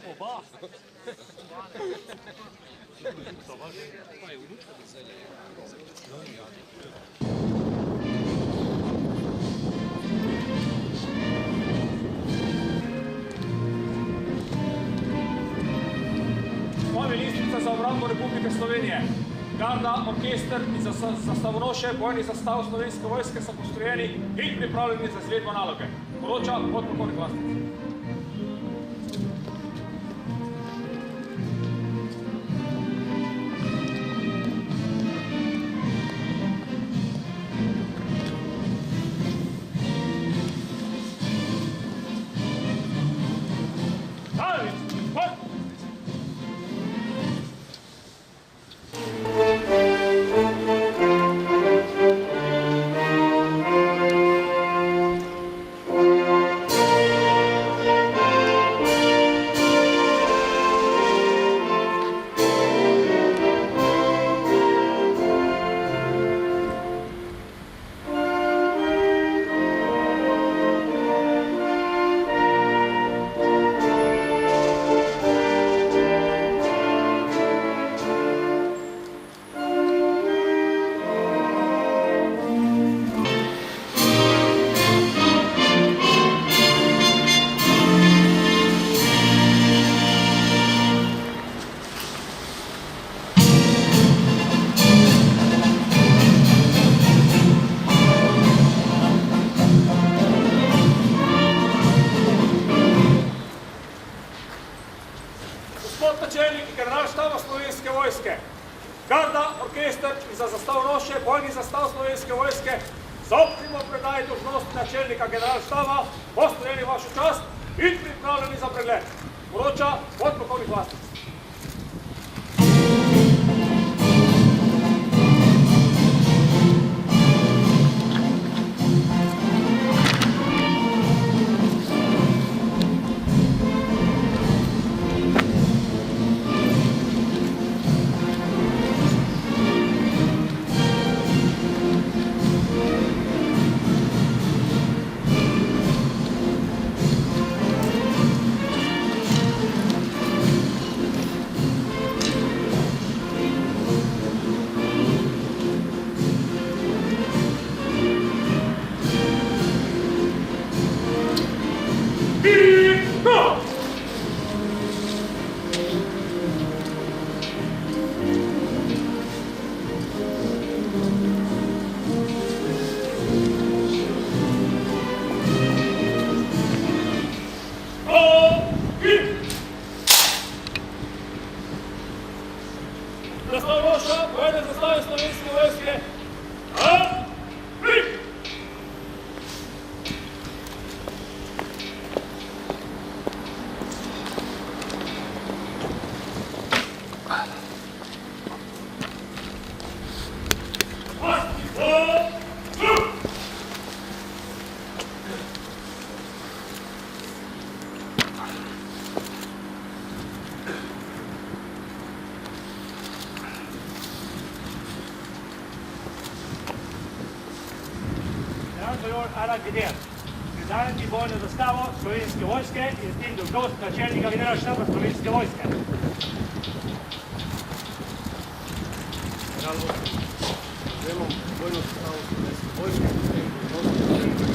Oba. Moja ministrica za obrambo Republike Slovenije, garda, orkester in zastavonoše bojnih zastav Slovenske vojske so postrojeni in pripravljeni za izvedbo naloge. Poroča podpolkovnik Vlastec. Generalštaba Slovenske vojske, garda, orkester in za zastavnoše bojnih zastav Slovenske vojske, zaupnimo predaji dolžnosti načelnika generalštaba, postrojeni vašo čast in pripravljeni za pregled. Poroča podpolkovnik Vlastec. Zastavnoša bojne zastave Slovenske vojske, major Alan Geder, predstavljati bojno zastavo Slovenske vojske in s tem dolžnost načelnika generalštaba Slovenske vojske. General, prevzemam bojno zastavo Slovenske vojske in s tem dolžnost načelnika